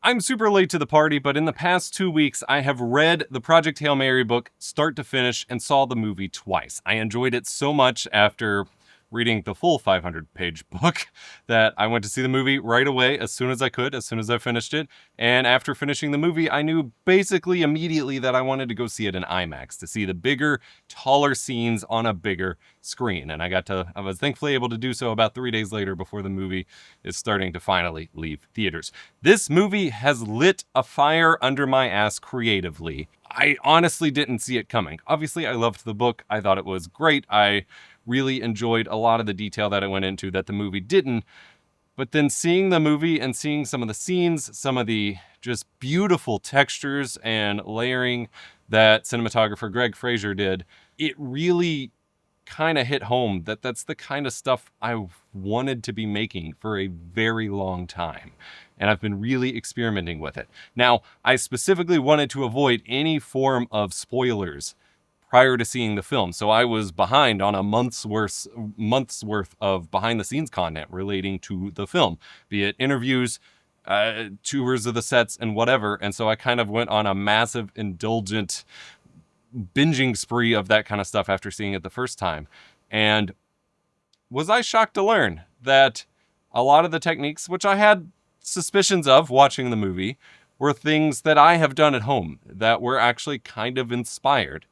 I'm super late to the party, but in the past 2 weeks, I have read the Project Hail Mary book start to finish and saw the movie twice. I enjoyed it so much after reading the full 500-page book that I went to see the movie right away as soon as I could, as soon as I finished it. And after finishing the movie, I knew basically immediately that I wanted to go see it in IMAX to see the bigger, taller scenes on a bigger screen. And I was thankfully able to do so about 3 days later before the movie is starting to finally leave theaters. This movie has lit a fire under my ass creatively. I honestly didn't see it coming. Obviously, I loved the book. I thought it was great. I really enjoyed a lot of the detail that it went into that the movie didn't. But then seeing the movie and seeing some of the scenes, some of the just beautiful textures and layering that cinematographer Greig Fraser did, it really kind of hit home that that's the kind of stuff I wanted to be making for a very long time. And I've been really experimenting with it. Now, I specifically wanted to avoid any form of spoilers prior to seeing the film. So I was behind on a month's worth of behind the scenes content relating to the film, be it interviews, tours of the sets and whatever. And so I kind of went on a massive indulgent binging spree of that kind of stuff after seeing it the first time. And was I shocked to learn that a lot of the techniques, which I had suspicions of watching the movie, were things that I have done at home that were actually kind of inspired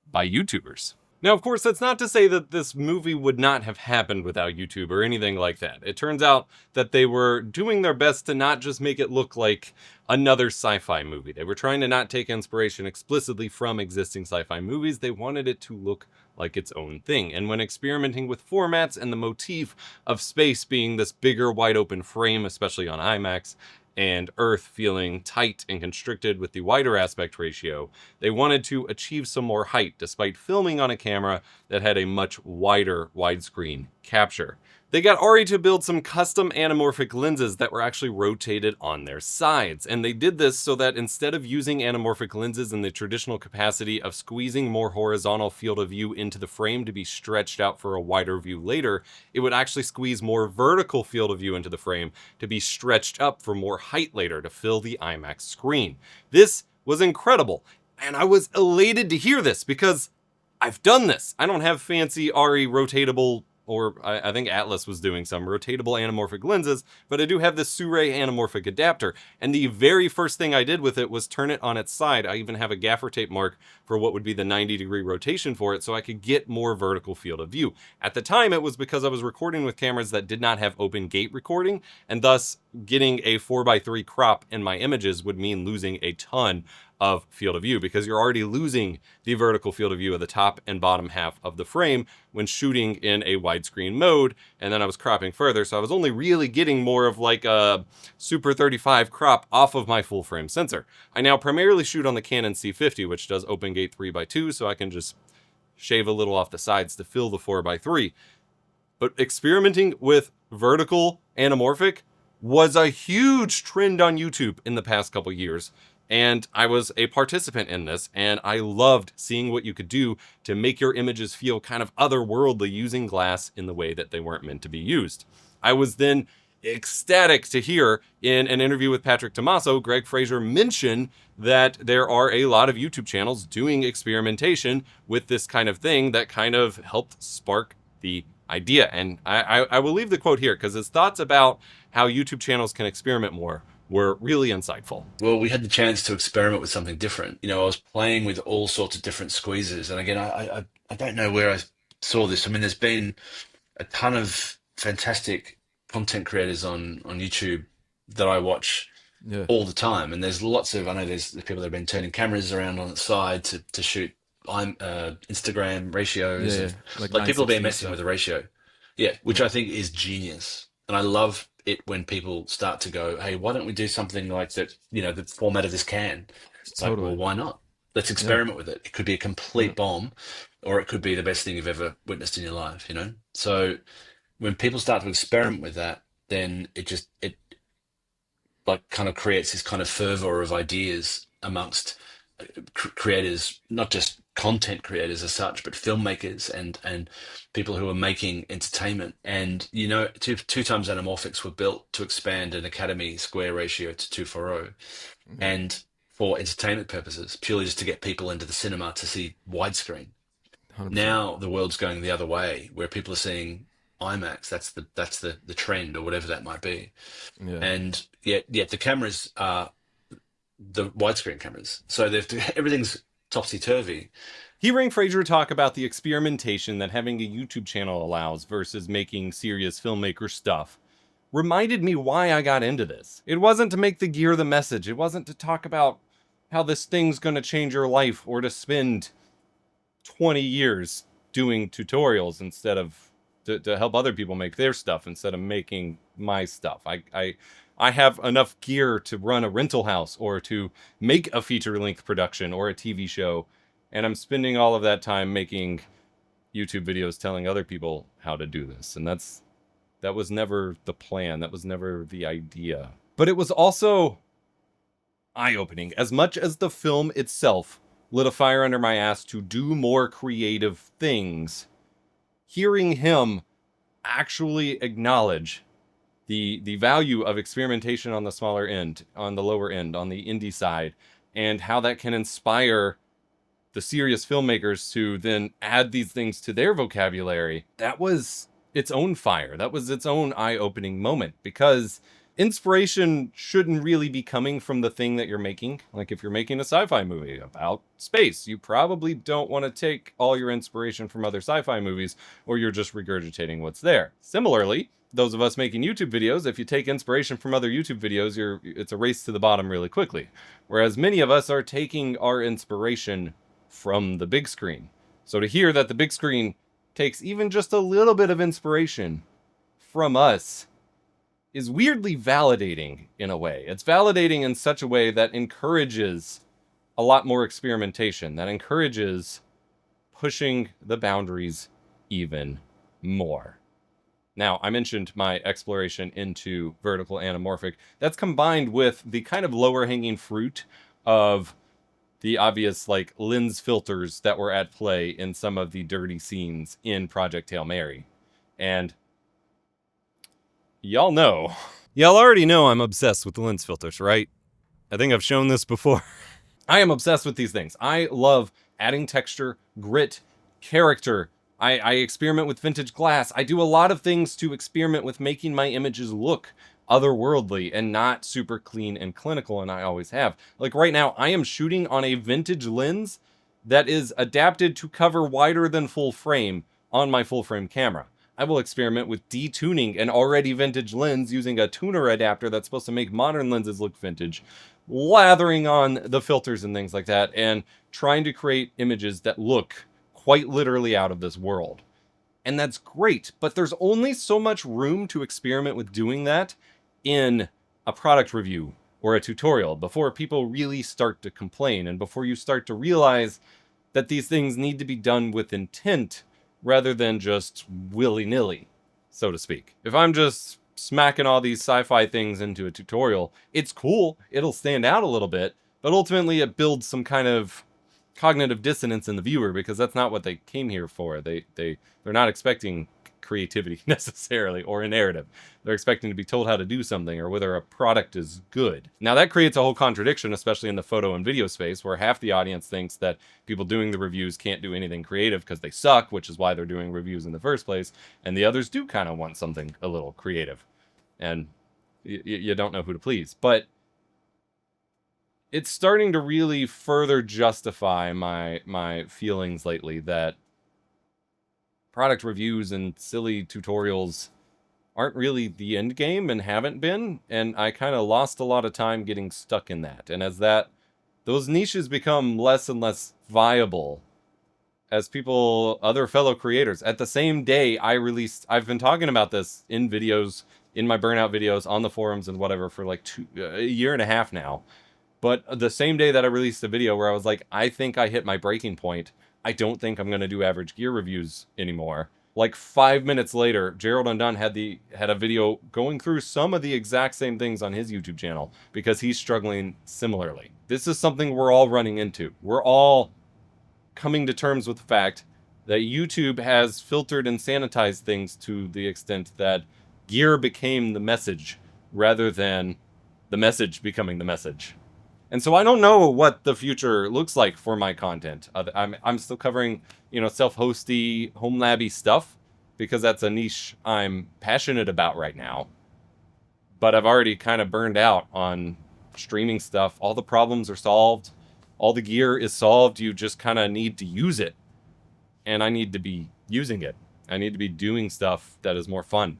by YouTubers. Now, of course, that's not to say that this movie would not have happened without YouTube or anything like that. It turns out that they were doing their best to not just make it look like another sci-fi movie. They were trying to not take inspiration explicitly from existing sci-fi movies. They wanted it to look like its own thing. And when experimenting with formats and the motif of space being this bigger, wide open frame, especially on IMAX, and Earth feeling tight and constricted with the wider aspect ratio, they wanted to achieve some more height despite filming on a camera that had a much wider widescreen capture. They got Ari to build some custom anamorphic lenses that were actually rotated on their sides, and they did this so that instead of using anamorphic lenses in the traditional capacity of squeezing more horizontal field of view into the frame to be stretched out for a wider view later, it would actually squeeze more vertical field of view into the frame to be stretched up for more height later to fill the IMAX screen. This was incredible, and I was elated to hear this because I've done this. I don't have fancy Ari rotatable, or I think Atlas was doing some rotatable anamorphic lenses, but I do have this Surae anamorphic adapter. And the very first thing I did with it was turn it on its side. I even have a gaffer tape mark for what would be the 90-degree rotation for it so I could get more vertical field of view. At the time, it was because I was recording with cameras that did not have open gate recording, and thus getting a 4:3 crop in my images would mean losing a ton of field of view because you're already losing the vertical field of view of the top and bottom half of the frame when shooting in a widescreen mode. And then I was cropping further, so I was only really getting more of like a Super 35 crop off of my full frame sensor. I now primarily shoot on the Canon C50, which does open gate 3:2, so I can just shave a little off the sides to fill the 4:3. But experimenting with vertical anamorphic was a huge trend on YouTube in the past couple years. And I was a participant in this, and I loved seeing what you could do to make your images feel kind of otherworldly using glass in the way that they weren't meant to be used. I was then ecstatic to hear in an interview with Patrick Tomaso, Greig Fraser mention that there are a lot of YouTube channels doing experimentation with this kind of thing that kind of helped spark the idea. And I will leave the quote here because his thoughts about how YouTube channels can experiment more were really insightful. Well, we had the chance to experiment with something different. I was playing with all sorts of different squeezes, and again, I don't know where I saw this. I mean, there's been a ton of fantastic content creators on YouTube that I watch Yeah, all the time, and there's lots of I know there's people that have been turning cameras around on its side to shoot Instagram yeah, ratios yeah. of Like like people have been 960 messing with stuff. the ratio, yeah, which Yeah, I think is genius, and I love it when people start to go, hey, why don't we do something like that? The format of this can. It's like, well, totally. why not? Let's Yeah, experiment with it. It could be a yeah, complete bomb, or it could be the best thing you've ever witnessed in your life. So when people start to experiment with that, then it like kind of creates this kind of fervor of ideas amongst creators, not just content creators as such, but filmmakers and people who are making entertainment. And two times anamorphics were built to expand an Academy square ratio to 2:40, Yeah. and for entertainment purposes, purely just to get people into the cinema to see widescreen. 100%. Now the world's going the other way, where people are seeing IMAX. That's the trend, or whatever that might be. Yeah. And yet the cameras are the widescreen cameras, so everything's topsy turvy. Hearing Fraser talk about the experimentation that having a YouTube channel allows versus making serious filmmaker stuff reminded me why I got into this. It wasn't to make the gear the message. It wasn't to talk about how this thing's going to change your life or to spend 20 years doing tutorials instead of to help other people make their stuff instead of making my stuff. I have enough gear to run a rental house or to make a feature-length production or a TV show, and I'm spending all of that time making YouTube videos telling other people how to do this. And that was never the plan. That was never the idea. But it was also eye-opening. As much as the film itself lit a fire under my ass to do more creative things, hearing him actually acknowledge the value of experimentation on the smaller end, on the lower end, on the indie side, and how that can inspire the serious filmmakers to then add these things to their vocabulary, that was its own fire. That was its own eye-opening moment, because inspiration shouldn't really be coming from the thing that you're making. Like if you're making a sci-fi movie about space, you probably don't want to take all your inspiration from other sci-fi movies, or you're just regurgitating what's there. Similarly, those of us making YouTube videos, if you take inspiration from other YouTube videos, it's a race to the bottom really quickly. Whereas many of us are taking our inspiration from the big screen. So to hear that the big screen takes even just a little bit of inspiration from us is weirdly validating in a way. It's validating in such a way that encourages a lot more experimentation, that encourages pushing the boundaries even more. Now, I mentioned my exploration into vertical anamorphic. That's combined with the kind of lower hanging fruit of the obvious like lens filters that were at play in some of the dirty scenes in Project Hail Mary. And y'all already know I'm obsessed with the lens filters, right? I think I've shown this before. I am obsessed with these things. I love adding texture, grit, character. I experiment with vintage glass. I do a lot of things to experiment with making my images look otherworldly and not super clean and clinical, and I always have. Like right now, I am shooting on a vintage lens that is adapted to cover wider than full frame on my full frame camera. I will experiment with detuning an already vintage lens using a tuner adapter that's supposed to make modern lenses look vintage, lathering on the filters and things like that, and trying to create images that look quite literally out of this world. And that's great, but there's only so much room to experiment with doing that in a product review or a tutorial before people really start to complain and before you start to realize that these things need to be done with intent rather than just willy-nilly, so to speak. If I'm just smacking all these sci-fi things into a tutorial, it's cool, it'll stand out a little bit, but ultimately it builds some kind of cognitive dissonance in the viewer because that's not what they came here for. They're not expecting creativity necessarily or a narrative. They're expecting to be told how to do something or whether a product is good. Now that creates a whole contradiction, especially in the photo and video space, where half the audience thinks that people doing the reviews can't do anything creative because they suck, which is why they're doing reviews in the first place, and the others do kind of want something a little creative. And you don't know who to please. But it's starting to really further justify my feelings lately that product reviews and silly tutorials aren't really the end game and haven't been, and I kind of lost a lot of time getting stuck in that. And as those niches become less and less viable, as other fellow creators, at the same day I've been talking about this in videos, in my Burnout videos, on the forums and whatever for like a year and a half now. But the same day that I released a video where I was like, I think I hit my breaking point. I don't think I'm going to do average gear reviews anymore. Like 5 minutes later, Gerald Undone had a video going through some of the exact same things on his YouTube channel because he's struggling similarly. This is something we're all running into. We're all coming to terms with the fact that YouTube has filtered and sanitized things to the extent that gear became the message rather than the message becoming the message. And so I don't know what the future looks like for my content. I'm still covering, self-hosty, home labby stuff because that's a niche I'm passionate about right now. But I've already kind of burned out on streaming stuff. All the problems are solved. All the gear is solved. You just kind of need to use it. And I need to be using it. I need to be doing stuff that is more fun.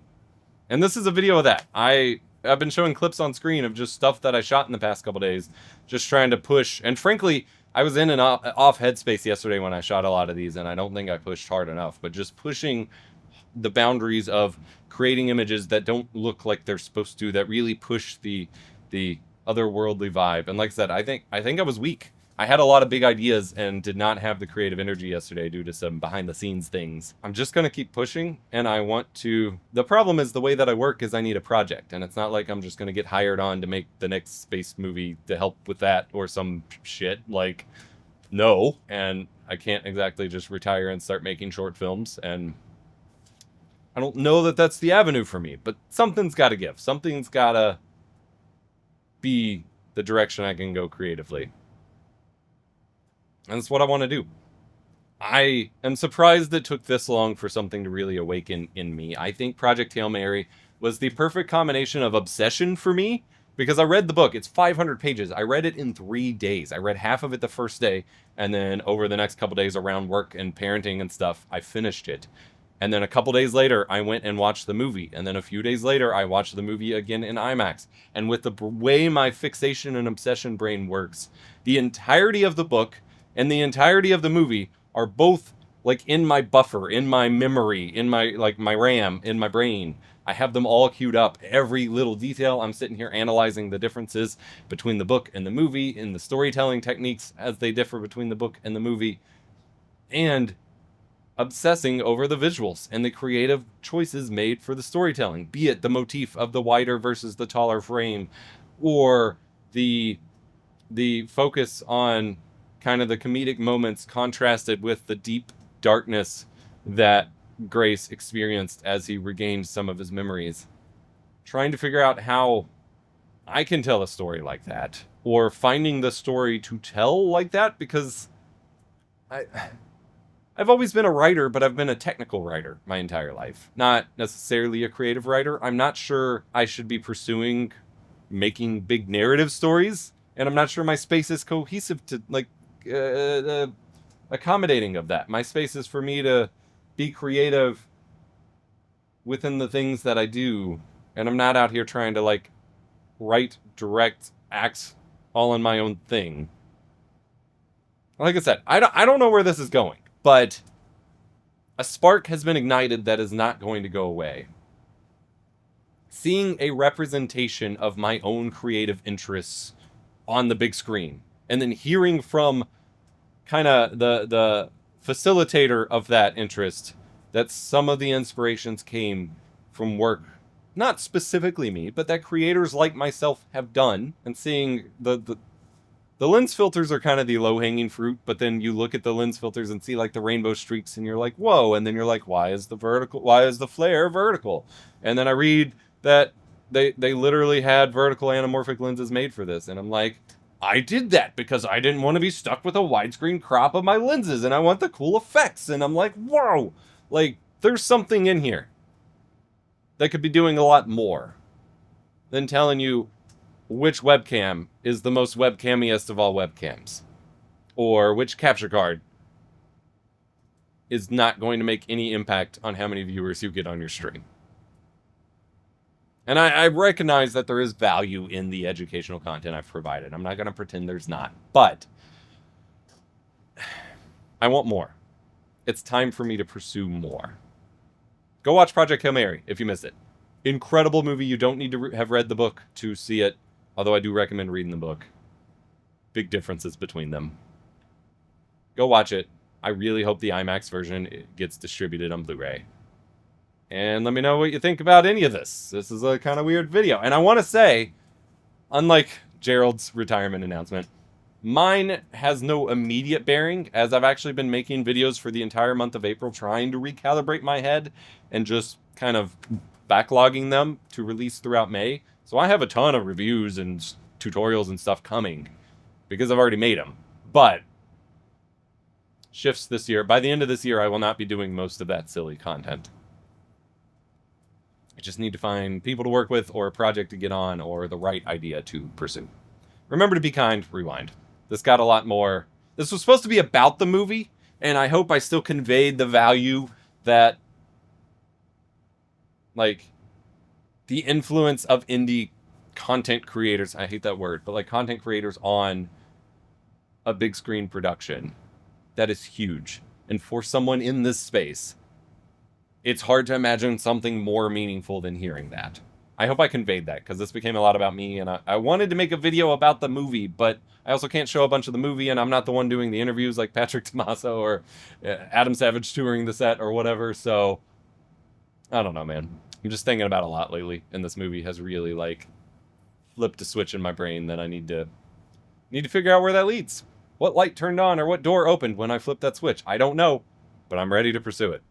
And this is a video of that. I've been showing clips on screen of just stuff that I shot in the past couple days, just trying to push. And frankly, I was in an off headspace yesterday when I shot a lot of these, and I don't think I pushed hard enough. But just pushing the boundaries of creating images that don't look like they're supposed to, that really push the otherworldly vibe. And like I said, I think I was weak. I had a lot of big ideas and did not have the creative energy yesterday due to some behind the scenes things. I'm just going to keep pushing, and I want to... The problem is the way that I work is I need a project, and it's not like I'm just going to get hired on to make the next space movie to help with that or some shit. Like, no. And I can't exactly just retire and start making short films, and I don't know that that's the avenue for me, but something's got to give. Something's got to be the direction I can go creatively. And that's what I want to do. I am surprised it took this long for something to really awaken in me. I think Project Hail Mary was the perfect combination of obsession for me, because I read the book. It's 500 pages. I read it in 3 days. I read half of it the first day, and then over the next couple days around work and parenting and stuff, I finished it. And then a couple days later, I went and watched the movie. And then a few days later, I watched the movie again in IMAX. And with the way my fixation and obsession brain works, the entirety of the book and the entirety of the movie are both like in my buffer, in my memory, in my my RAM, in my brain. I have them all queued up. Every little detail. I'm sitting here analyzing the differences between the book and the movie, in the storytelling techniques as they differ between the book and the movie, and obsessing over the visuals and the creative choices made for the storytelling, be it the motif of the wider versus the taller frame, or the focus on kind of the comedic moments contrasted with the deep darkness that Grace experienced as he regained some of his memories. Trying to figure out how I can tell a story like that, or finding the story to tell like that, because I've always been a writer, but I've been a technical writer my entire life. Not necessarily a creative writer. I'm not sure I should be pursuing making big narrative stories, and I'm not sure my space is cohesive to accommodating of that. My space is for me to be creative within the things that I do, and I'm not out here trying to write, direct, act all in my own thing. Like I said, I don't know where this is going, but a spark has been ignited that is not going to go away. Seeing a representation of my own creative interests on the big screen, and then hearing from kind of the facilitator of that interest that some of the inspirations came from work, not specifically me, but that creators like myself have done, and seeing the lens filters are kind of the low-hanging fruit, but then you look at the lens filters and see the rainbow streaks, and you're like, whoa, and then you're like, why is the flare vertical? And then I read that they literally had vertical anamorphic lenses made for this, and I'm like, I did that because I didn't want to be stuck with a widescreen crop of my lenses, and I want the cool effects. And I'm like, whoa, there's something in here that could be doing a lot more than telling you which webcam is the most webcamiest of all webcams, or which capture card is not going to make any impact on how many viewers you get on your stream. And I recognize that there is value in the educational content I've provided. I'm not going to pretend there's not. But I want more. It's time for me to pursue more. Go watch Project Hail Mary if you missed it. Incredible movie. You don't need to have read the book to see it, although I do recommend reading the book. Big differences between them. Go watch it. I really hope the IMAX version gets distributed on Blu-ray. And let me know what you think about any of this. This is a kind of weird video. And I want to say, unlike Gerald's retirement announcement, Mine has no immediate bearing, as I've actually been making videos for the entire month of April trying to recalibrate my head and just kind of backlogging them to release throughout May. So I have a ton of reviews and tutorials and stuff coming because I've already made them. But shifts this year. By the end of this year, I will not be doing most of that silly content. I just need to find people to work with or a project to get on or the right idea to pursue. Remember to be kind, rewind. This got a lot more. This was supposed to be about the movie, and I hope I still conveyed the value that, like, the influence of indie content creators, I hate that word, but like content creators on a big screen production. That is huge. And for someone in this space, it's hard to imagine something more meaningful than hearing that. I hope I conveyed that, because this became a lot about me, and I wanted to make a video about the movie, but I also can't show a bunch of the movie, and I'm not the one doing the interviews like Patrick Tommaso or Adam Savage touring the set or whatever, so I don't know, man. I'm just thinking about it a lot lately, and this movie has really, like, flipped a switch in my brain that I need to figure out where that leads. What light turned on or what door opened when I flipped that switch? I don't know, but I'm ready to pursue it.